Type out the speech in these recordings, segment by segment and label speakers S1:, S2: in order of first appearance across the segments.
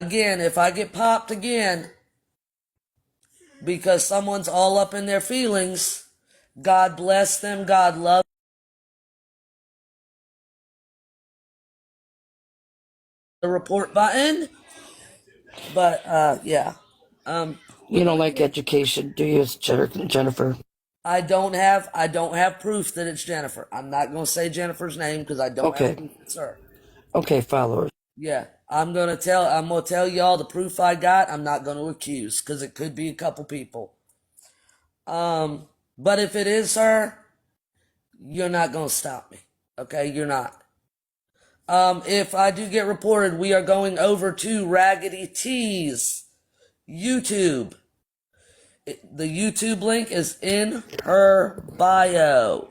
S1: Again, if I get popped again because someone's all up in their feelings, God bless them, God love the report button. But yeah.
S2: You don't like education, do you, Jennifer?
S1: I don't have proof that it's Jennifer. I'm not going to say Jennifer's name because I don't have proof it's her.
S2: Okay, followers.
S1: Yeah, I'm gonna tell y'all the proof I got. I'm not gonna accuse because it could be a couple people. But if it is her, you're not gonna stop me. Okay, you're not. If I do get reported, we are going over to Raggedy T's YouTube. The YouTube link is in her bio.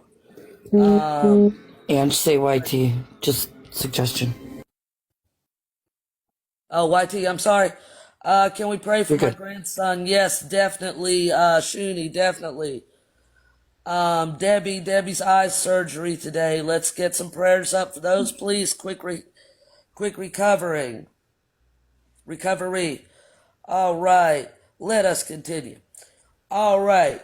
S2: And say YT, just suggestion.
S1: Oh, YT, I'm sorry. Can we pray for my grandson? Yes, definitely. Shuni, definitely. Debbie's eye surgery today. Let's get some prayers up for those, please. Quick recovery. All right. Let us continue. All right.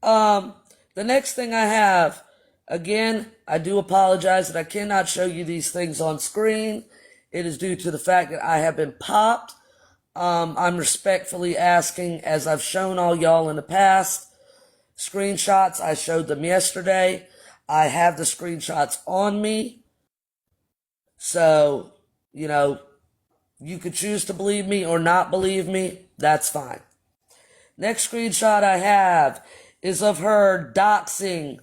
S1: The next thing I have, again, I do apologize that I cannot show you these things on screen. It is due to the fact that I have been popped. I'm respectfully asking, as I've shown all y'all in the past, screenshots, I showed them yesterday. I have the screenshots on me. So, you could choose to believe me or not believe me. That's fine. Next screenshot I have is of her doxing.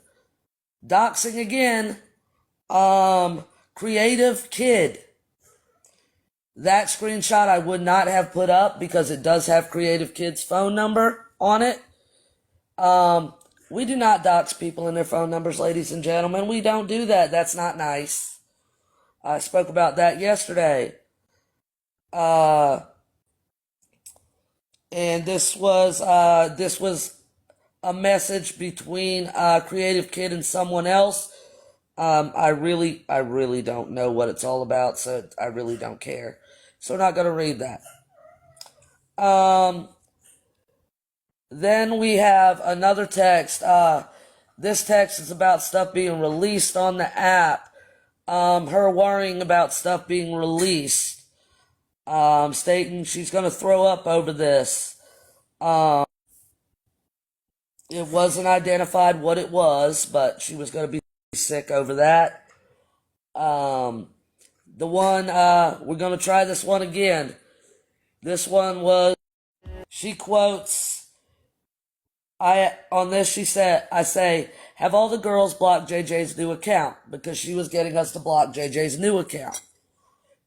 S1: Doxing again. Creative Kid. That screenshot I would not have put up because it does have Creative Kid's phone number on it. We do not dox people in their phone numbers, ladies and gentlemen. We don't do that. That's not nice. I spoke about that yesterday. And this was a message between Creative Kid and someone else. I really don't know what it's all about, so I really don't care. So we're not going to read that. Then we have another text. This text is about stuff being released on the app. Her worrying about stuff being released. Stating she's going to throw up over this. It wasn't identified what it was, but she was going to be sick over that. The one, we're going to try this one again. This one was, she quotes, I say, have all the girls block JJ's new account, because she was getting us to block JJ's new account.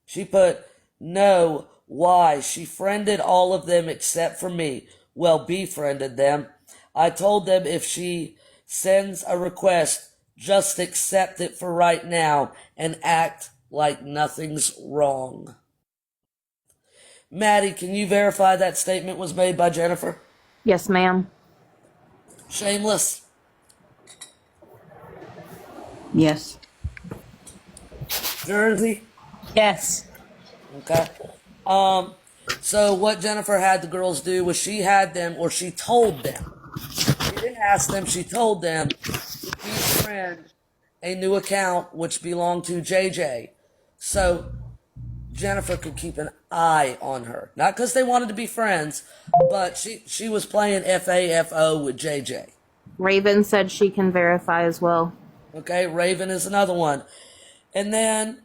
S1: She put, no, why? She friended all of them except for me. Well, befriended them. I told them if she sends a request, just accept it for right now and act like nothing's wrong. Maddie, can you verify that statement was made by Jennifer?
S3: Yes, ma'am.
S1: Shameless?
S4: Yes.
S1: Jersey?
S4: Yes.
S1: Okay. So what Jennifer had the girls do was she told them. She didn't ask them, she told them to befriend a new account which belonged to JJ. So Jennifer could keep an eye on her. Not because they wanted to be friends, but she was playing FAFO with JJ.
S3: Raven said she can verify as well.
S1: Okay, Raven is another one. And then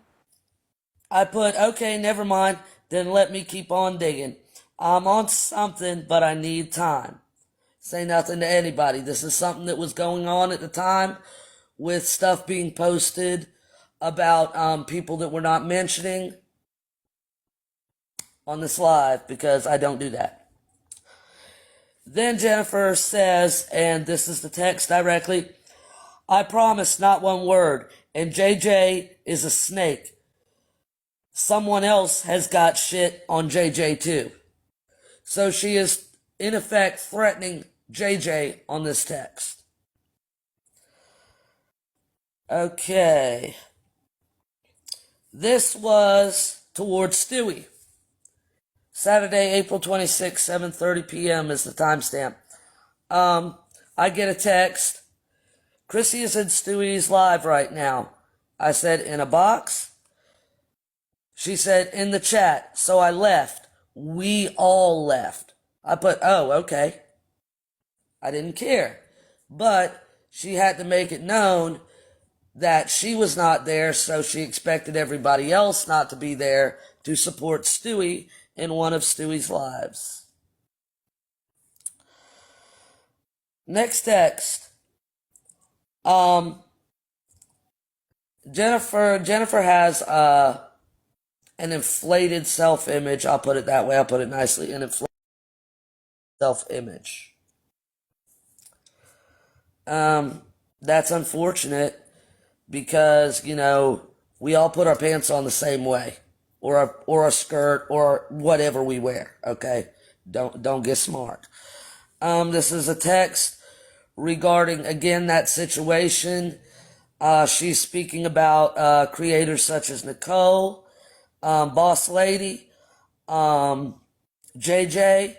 S1: I put, okay, never mind. Then let me keep on digging. I'm on something, but I need time. Say nothing to anybody. This is something that was going on at the time with stuff being posted about people that we're not mentioning on this live because I don't do that. Then Jennifer says, and this is the text directly, I promise not one word, and JJ is a snake. Someone else has got shit on JJ too. So she is, in effect, threatening JJ on this text. Okay. This was towards Stewie. Saturday, April 26th, 7:30 p.m. is the timestamp. I get a text. Chrissy is in Stewie's live right now. I said, in a box? She said, in the chat. So I left. We all left. I put, oh, okay. I didn't care. But she had to make it known that she was not there, so she expected everybody else not to be there to support Stewie in one of Stewie's lives. Next text. Jennifer has an inflated self-image. I'll put it that way. I'll put it nicely. An inflated self-image. That's unfortunate because, you know, we all put our pants on the same way, or a skirt, or whatever we wear. Okay, don't get smart. This is a text regarding, again, that situation. She's speaking about creators such as Nicole, Boss Lady, JJ,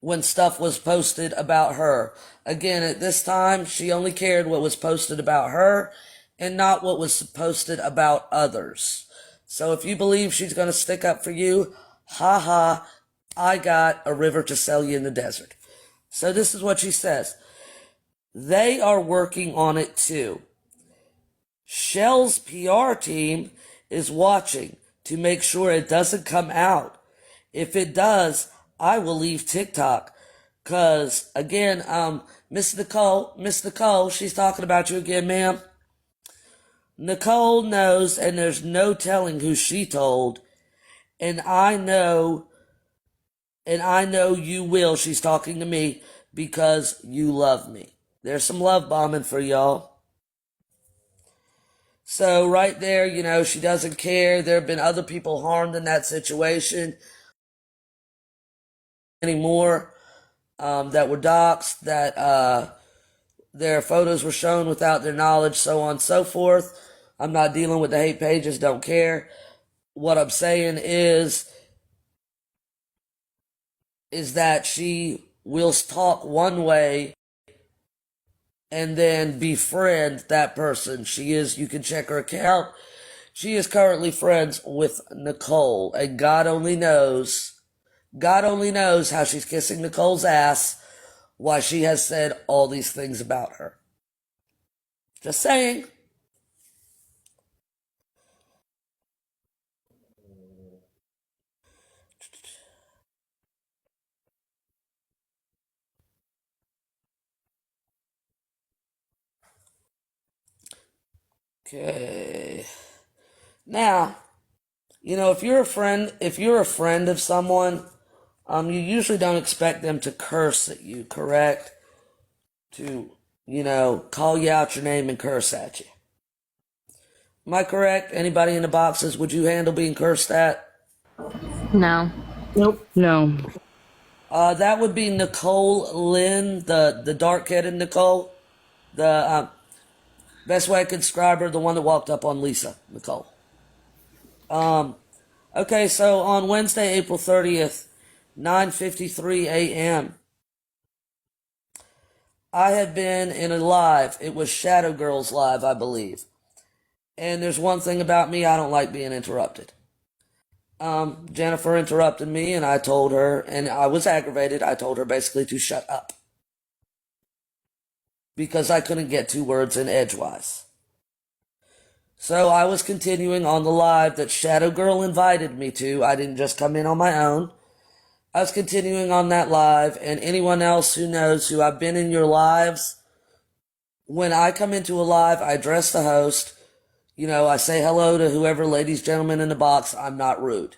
S1: when stuff was posted about her. Again, at this time, she only cared what was posted about her and not what was posted about others. So if you believe she's going to stick up for you, haha, I got a river to sell you in the desert. So this is what she says. They are working on it too. Shell's PR team is watching to make sure it doesn't come out. If it does, I will leave TikTok. Cause again, Miss Nicole, she's talking about you again, ma'am. Nicole knows, and there's no telling who she told. And I know you will. She's talking to me because you love me. There's some love bombing for y'all. So right there, you know, she doesn't care. There have been other people harmed in that situation. Anymore that were doxxed, that their photos were shown without their knowledge, so on and so forth. I'm not dealing with the hate pages, don't care. What I'm saying is that she will talk one way and then befriend that person. You can check her account. She is currently friends with Nicole, and God only knows how she's kissing Nicole's ass, why she has said all these things about her. Just saying. Okay. Now, you know, if you're a friend of someone, you usually don't expect them to curse at you, correct? To, you know, call you out your name and curse at you. Am I correct? Anybody in the boxes, would you handle being cursed at?
S3: No.
S4: Nope.
S2: No.
S1: That would be Nicole Lynn, the dark-headed Nicole. The best way I could describe her, the one that walked up on Lisa, Nicole. Okay, so on Wednesday, April 30th, 9:53 a.m., I had been in a live. It was Shadow Girls live, I believe. And there's one thing about me, I don't like being interrupted. Jennifer interrupted me, and I told her, and I was aggravated, I told her basically to shut up. Because I couldn't get 2 words in edgewise. So I was continuing on the live that Shadow Girl invited me to. I didn't just come in on my own. I was continuing on that live, and anyone else who knows who I've been in your lives, when I come into a live, I address the host. You know, I say hello to whoever, ladies, gentlemen in the box. I'm not rude.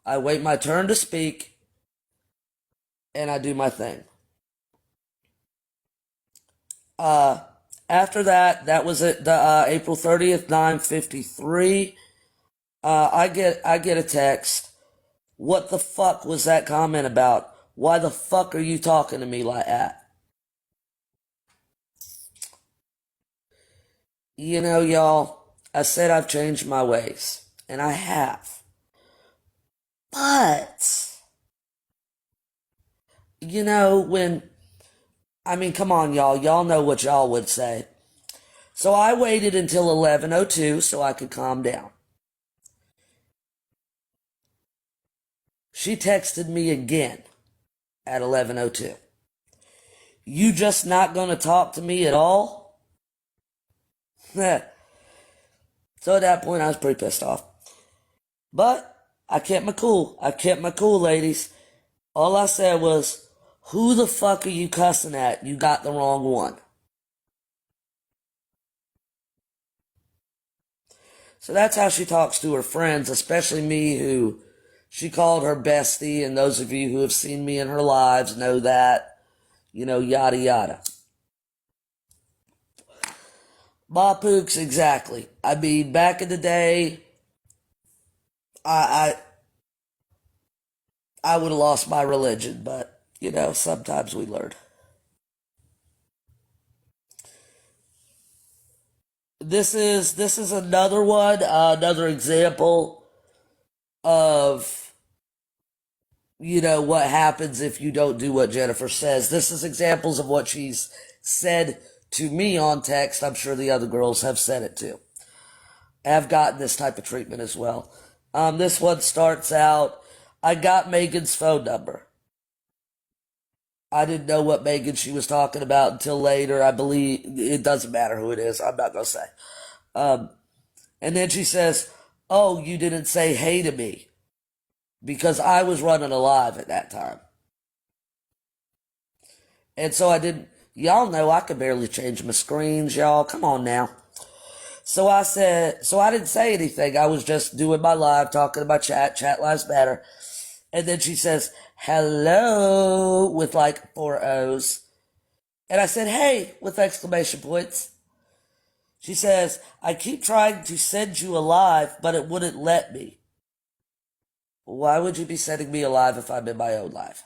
S1: I wait my turn to speak, and I do my thing. After that was it, the April 30th, 9:53. I get a text. What the fuck was that comment about? Why the fuck are you talking to me like that? You know, y'all, I said I've changed my ways, and I have. But, you know, come on, y'all. Y'all know what y'all would say. So I waited until 11:02 so I could calm down. She texted me again at 11:02. You just not going to talk to me at all? So at that point, I was pretty pissed off. But I kept my cool. Ladies. All I said was, who the fuck are you cussing at? You got the wrong one. So that's how she talks to her friends, especially me, who she called her bestie, and those of you who have seen me in her lives know that. You know, yada yada. Bapooks, exactly. I mean, back in the day, I would have lost my religion, but, you know, sometimes we learn. This is another one, another example of, you know, what happens if you don't do what Jennifer says. This is examples of what she's said to me on text. I'm sure the other girls have said it too. Have gotten this type of treatment as well. This one starts out, I got Megan's phone number. I didn't know what Megan she was talking about until later. I believe it doesn't matter who it is. I'm not going to say. And then she says, oh, you didn't say hey to me. Because I was running a live at that time. And so I didn't, y'all know I could barely change my screens, y'all. Come on now. So I didn't say anything. I was just doing my live, talking to my chat. Chat lives matter. And then she says, hello, with like 4 O's. And I said, hey, with exclamation points. She says, I keep trying to send you a live, but it wouldn't let me. Why would you be sending me a live if I'm in my own live?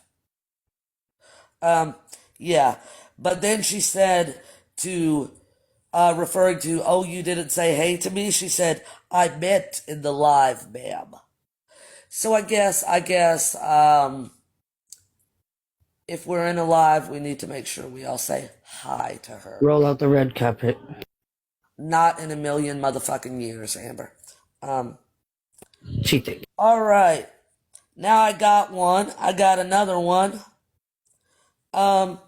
S1: Yeah. But then she said referring to, oh, you didn't say hey to me? She said, I meant in the live, ma'am. So I guess, if we're in a live, we need to make sure we all say hi to her.
S2: Roll out the red carpet.
S1: Not in a million motherfucking years, Amber.
S2: Cheating.
S1: All right. Now I got one. I got another one. Who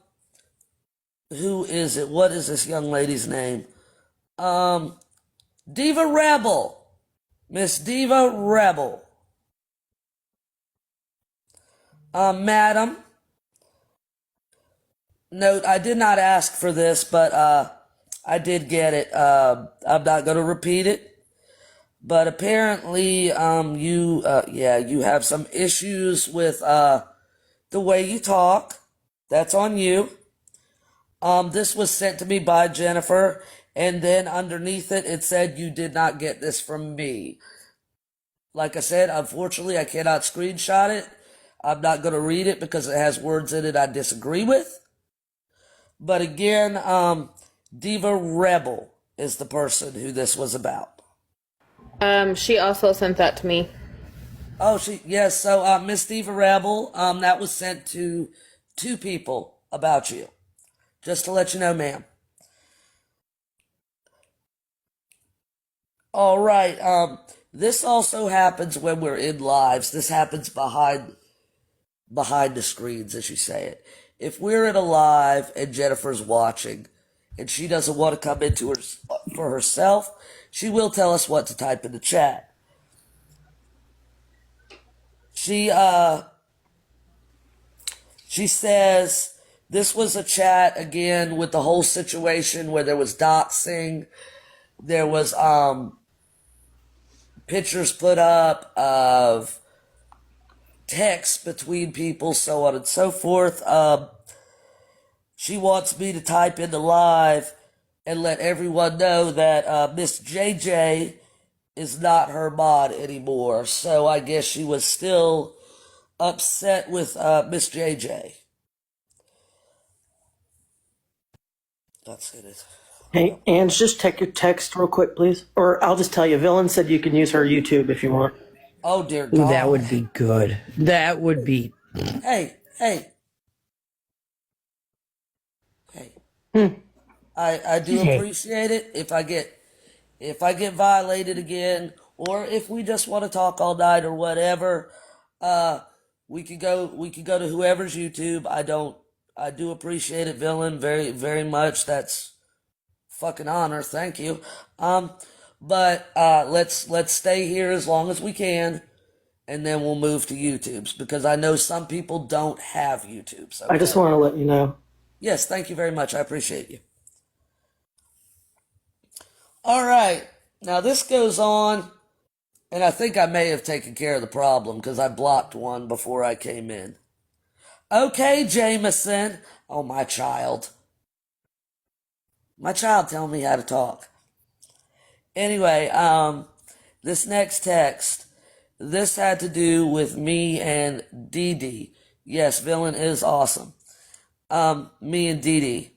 S1: is it? What is this young lady's name? Diva Rebel. Miss Diva Rebel. Madam. Note, I did not ask for this, but I did get it. I'm not going to repeat it. But apparently, you have some issues with the way you talk. That's on you. This was sent to me by Jennifer, and then underneath it, it said you did not get this from me. Like I said, unfortunately, I cannot screenshot it. I'm not going to read it because it has words in it I disagree with. But again, Diva Rebel is the person who this was about.
S3: She also sent that to me.
S1: Oh, yes. So, Miss Diva Rebel, that was sent to 2 people about you. Just to let you know, ma'am. All right. This also happens when we're in lives. This happens behind the screens, as you say it. If we're in a live and Jennifer's watching, and she doesn't want to come into her for herself, she will tell us what to type in the chat. She says this was a chat again with the whole situation where there was doxing, there was pictures put up of texts between people, so on and so forth. She wants me to type in the live and let everyone know that Miss JJ is not her mod anymore. So I guess she was still upset with Miss JJ. That's it.
S5: Hey, Ange, just check your text real quick, please. Or I'll just tell you, Villain said you can use her YouTube if you want.
S1: Oh, dear
S2: Ooh,
S1: God.
S2: that would be good. That would be.
S1: Hey. I do
S4: Hey.
S1: appreciate it if I get violated again, or if we just want to talk all night or whatever. We could go to whoever's YouTube. I do appreciate it, villain, very very much. That's fucking honor. Thank you. But let's stay here as long as we can, and then we'll move to YouTube's, because I know some people don't have YouTube's. Okay?
S5: I just want to let you know.
S1: Yes, thank you very much. I appreciate you. All right. Now this goes on, and I think I may have taken care of the problem because I blocked one before I came in. Okay, Jameson. Oh, my child. My child telling me how to talk. Anyway, this next text, this had to do with me and Dee Dee. Yes, villain is awesome. Me and Dee Dee.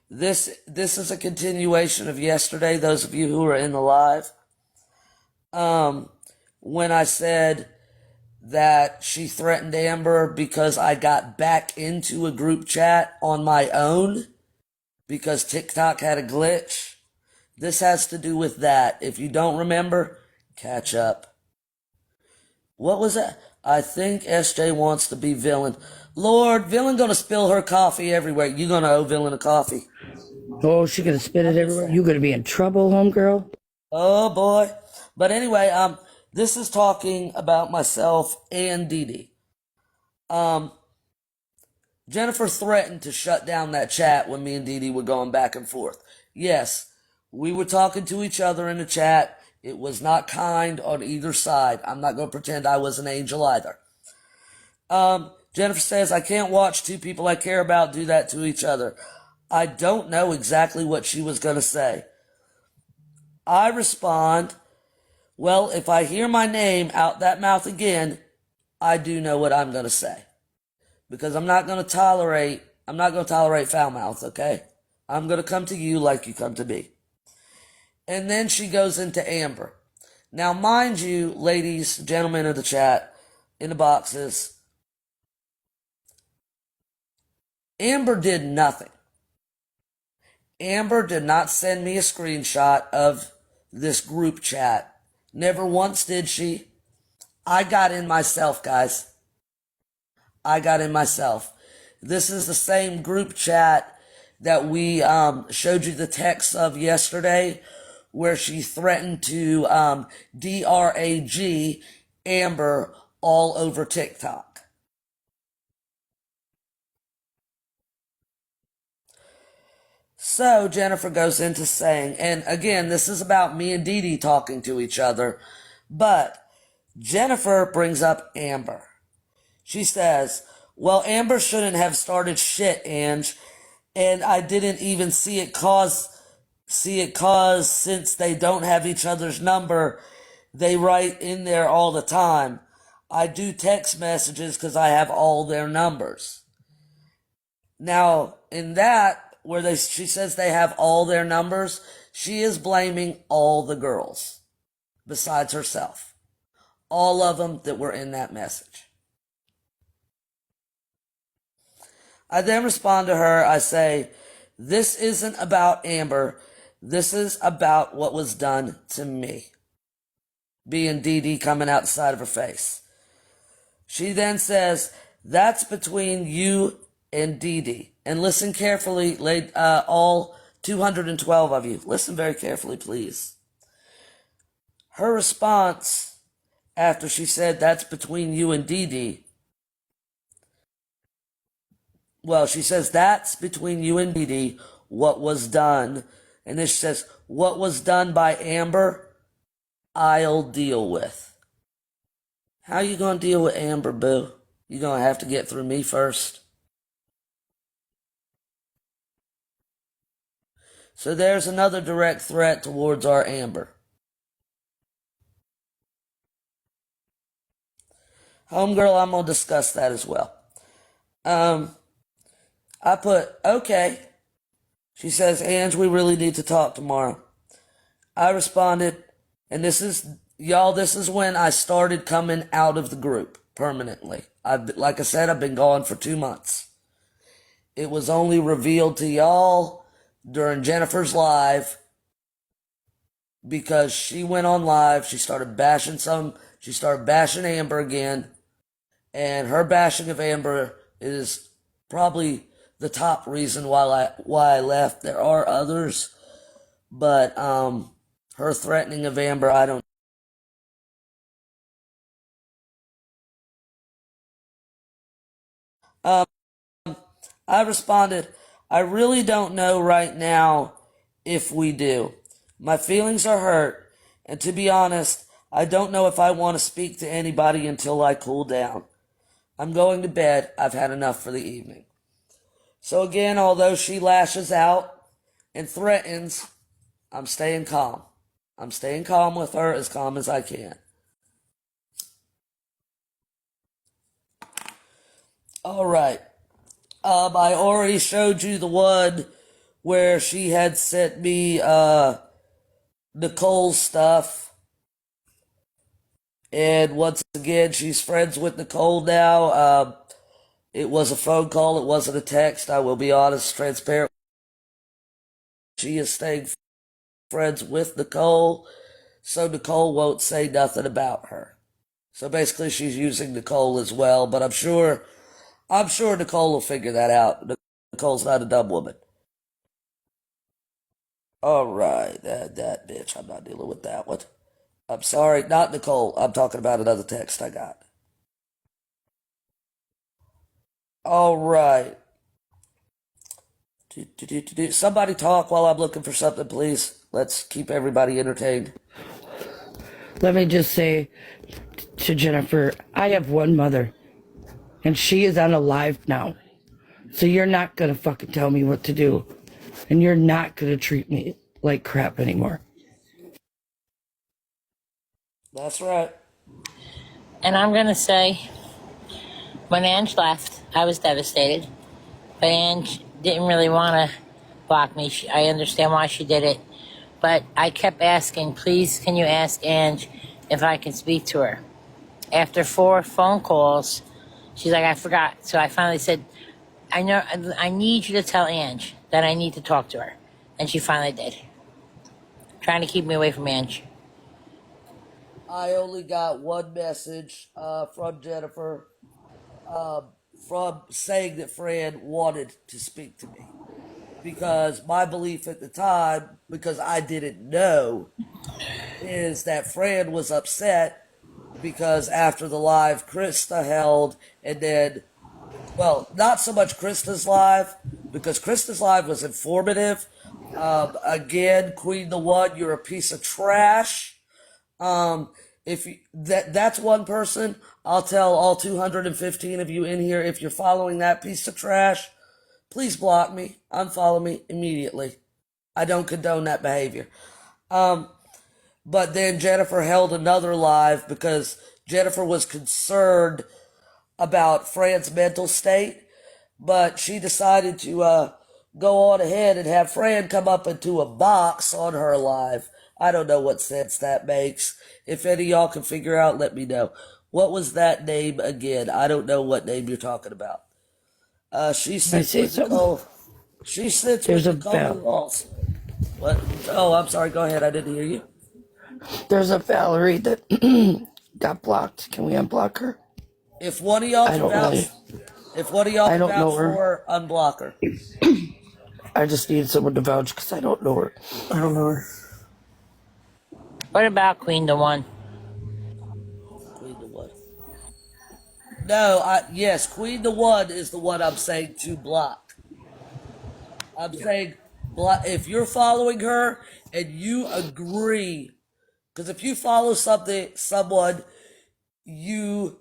S1: This is a continuation of yesterday, those of you who were in the live. When I said that she threatened Amber because I got back into a group chat on my own because TikTok had a glitch. This has to do with that. If you don't remember, catch up. What was that? I think SJ wants to be villain. Lord, villain gonna spill her coffee everywhere. You gonna owe villain a coffee.
S2: Oh, she gonna spit it everywhere. You gonna be in trouble, homegirl.
S1: Oh boy. But anyway, this is talking about myself and Dee Dee. Jennifer threatened to shut down that chat when me and Dee Dee were going back and forth. Yes, we were talking to each other in the chat. It was not kind on either side. I'm not going to pretend I was an angel either. Jennifer says, I can't watch two people I care about do that to each other. I don't know exactly what she was going to say. I respond, well, if I hear my name out that mouth again, I do know what I'm going to say. Because I'm not going to tolerate foul mouth, okay? I'm going to come to you like you come to me. And then she goes into Amber. Now, mind you, ladies, gentlemen of the chat, in the boxes, Amber did nothing. Amber did not send me a screenshot of this group chat. Never once did she. I got in myself, guys. I got in myself. This is the same group chat that we showed you the text of yesterday, where she threatened to drag Amber all over TikTok. So Jennifer goes into saying, and again, this is about me and Dee Dee talking to each other, but Jennifer brings up Amber. She says, well, Amber shouldn't have started shit, Ange, and I didn't even see it cause since they don't have each other's number, they write in there all the time. I do text messages because I have all their numbers. Now, in that, where she says they have all their numbers, she is blaming all the girls, besides herself. All of them that were in that message. I then respond to her, I say, this isn't about Amber, this is about what was done to me. Being Dee Dee coming out the side of her face. She then says, that's between you and Dee Dee. And listen carefully, all 212 of you. Listen very carefully, please. Her response, after she said, that's between you and Dee Dee, well, she says, that's between you and Dee Dee, what was done. And then she says, what was done by Amber, I'll deal with. How you going to deal with Amber, boo? You going to have to get through me first. So there's another direct threat towards our Amber. Homegirl, I'm going to discuss that as well. I put, okay. She says, Ange, we really need to talk tomorrow. I responded, and this is y'all, this is when I started coming out of the group permanently. Like I said, I've been gone for 2 months. It was only revealed to y'all during Jennifer's live because she went on live. She started bashing Amber again. And her bashing of Amber is probably the top reason why I left. There are others, but her threatening of Amber, I don't. I responded, I really don't know right now if we do. My feelings are hurt, and to be honest, I don't know if I want to speak to anybody until I cool down. I'm going to bed. I've had enough for the evening. So again, although she lashes out and threatens, I'm staying calm. I'm staying calm with her, as calm as I can. All right. I already showed you the one where she had sent me Nicole's stuff. And once again, she's friends with Nicole now. It was a phone call. It wasn't a text. I will be honest, transparent. She is staying friends with Nicole, so Nicole won't say nothing about her. So basically, she's using Nicole as well, but I'm sure Nicole will figure that out. Nicole's not a dumb woman. All right, that bitch. I'm not dealing with that one. I'm sorry, not Nicole. I'm talking about another text I got. All right. Somebody talk while I'm looking for something, please. Let's keep everybody entertained.
S2: Let me just say to Jennifer, I have one mother, and she is on a live now. So you're not going to fucking tell me what to do, and you're not going to treat me like crap anymore.
S1: That's right.
S4: And I'm going to say, when Ange left, I was devastated. But Ange didn't really want to block me. I understand why she did it. But I kept asking, please, can you ask Ange if I can speak to her? After 4 phone calls, she's like, I forgot. So I finally said, I need you to tell Ange that I need to talk to her. And she finally did. Trying to keep me away from Ange.
S1: I only got one message from Jennifer from saying that Fran wanted to speak to me. Because my belief at the time, because I didn't know, is that Fran was upset because after the live Krista held, and then, well, not so much Krista's live, because Krista's live was informative. Again, Queen the One, you're a piece of trash. If you, that's one person, I'll tell all 215 of you in here, if you're following that piece of trash, please block me, unfollow me immediately. I don't condone that behavior. But then Jennifer held another live because Jennifer was concerned about Fran's mental state, but she decided to go on ahead and have Fran come up into a box on her live. I don't know what sense that makes. If any of y'all can figure out, let me know. What was that name again? I don't know what name you're talking about. She sits with Nicole. She sits with Nicole also. What? Oh, I'm sorry. Go ahead. I didn't hear you.
S2: There's a Valerie that got blocked. Can we unblock her?
S1: If one of y'all can vouch, if one of y'all can vouch for her, unblock her.
S2: I just need someone to vouch because I don't know her. I don't know her.
S4: What about Queen the One?
S1: Queen the One. No, yes, Queen the One is the one I'm saying to block. I'm saying block if you're following her and you agree, because if you follow someone, you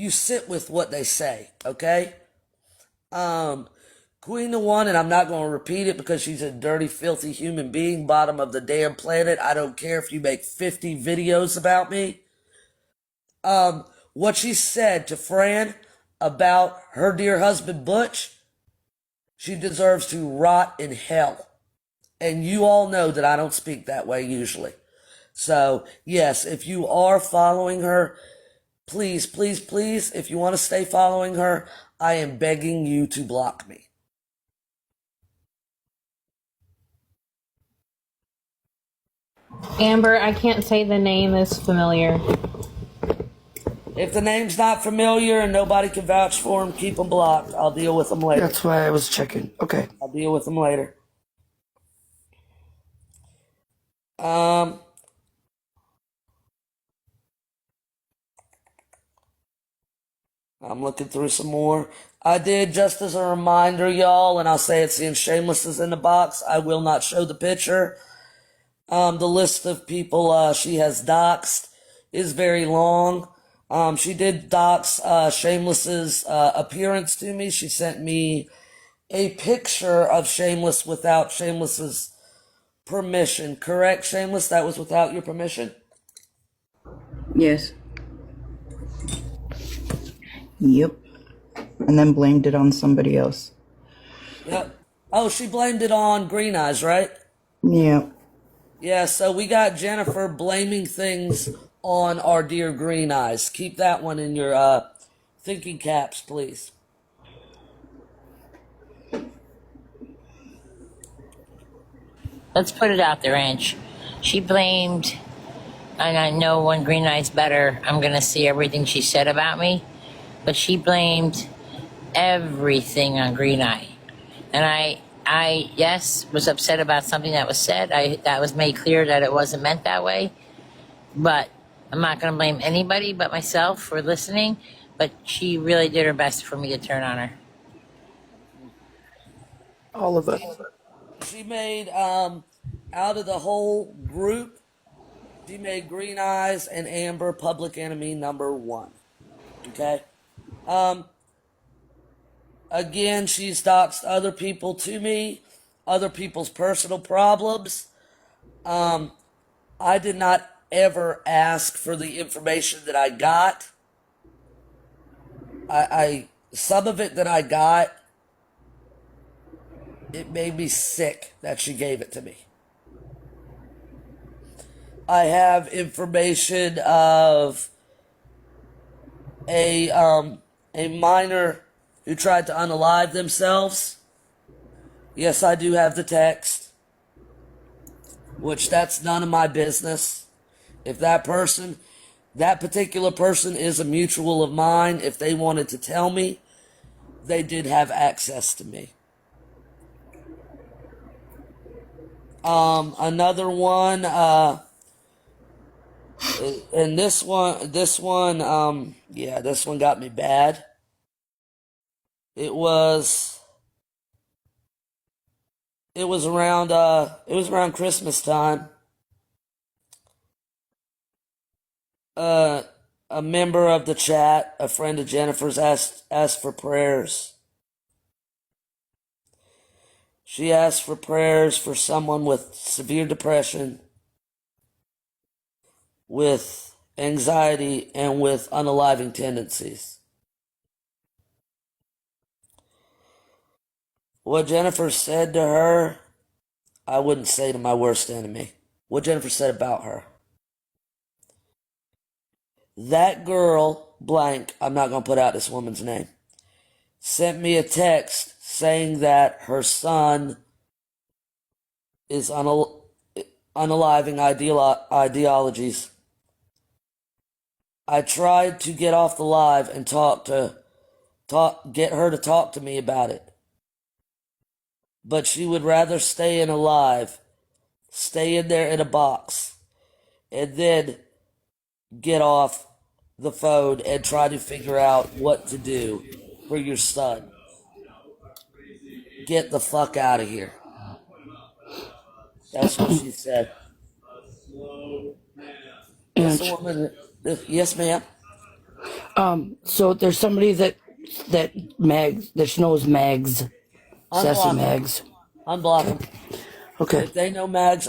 S1: sit with what they say, okay? Queen the One, and I'm not going to repeat it because she's a dirty, filthy human being, bottom of the damn planet. I don't care if you make 50 videos about me. What she said to Fran about her dear husband Butch, she deserves to rot in hell. And you all know that I don't speak that way usually. So, yes, if you are following her, please, please, please, if you want to stay following her, I am begging you to block me.
S3: Amber, I can't say the name is familiar.
S1: If the name's not familiar and nobody can vouch for him, keep them blocked. I'll deal with them later.
S2: That's why I was checking. Okay.
S1: I'll deal with them later. I'm looking through some more. I did, just as a reminder, y'all, and I'll say it seeing Shameless is in the box, I will not show the picture. The list of people she has doxed is very long. She did dox Shameless's appearance to me. She sent me a picture of Shameless without Shameless's permission. Correct, Shameless? That was without your permission?
S5: Yes. Yep. And then blamed it on somebody else.
S1: Yep. Oh, she blamed it on Green Eyes, right?
S5: Yeah.
S1: Yeah, so we got Jennifer blaming things on our dear Green Eyes. Keep that one in your thinking caps, please.
S4: Let's put it out there, Ange. She blamed, and I know when Green Eye's better, I'm going to see everything she said about me, but she blamed everything on Green Eye. And I yes, was upset about something that was said. That was made clear that it wasn't meant that way. But I'm not going to blame anybody but myself for listening. But she really did her best for me to turn on her.
S2: All of us.
S1: She made, out of the whole group, she made Green Eyes and Amber public enemy number 1. Okay? Again, she's doxed other people to me, other people's personal problems. I did not ever ask for the information that I got. Some of it that I got, it made me sick that she gave it to me. I have information of a minor who tried to unalive themselves. Yes, I do have the text, which that's none of my business. If that particular person is a mutual of mine, if they wanted to tell me, they did have access to me. Another one, and this one, yeah, this one got me bad. It was around Christmas time. A member of the chat, a friend of Jennifer's, asked for prayers. She asked for prayers for someone with severe depression, with anxiety, and with unaliving tendencies. What Jennifer said to her, I wouldn't say to my worst enemy. What Jennifer said about her. That girl, blank, I'm not going to put out this woman's name, sent me a text saying that her son is unaliving ideologies. I tried to get off the live and get her to talk to me about it. But she would rather stay in a live, stay in there in a box, and then get off the phone and try to figure out what to do for your son. Get the fuck out of here. That's what she said. Yes, ma'am.
S2: So there's somebody that knows Mags. Sassy Mags.
S1: Unblock them.
S2: Okay.
S1: If they know Mags,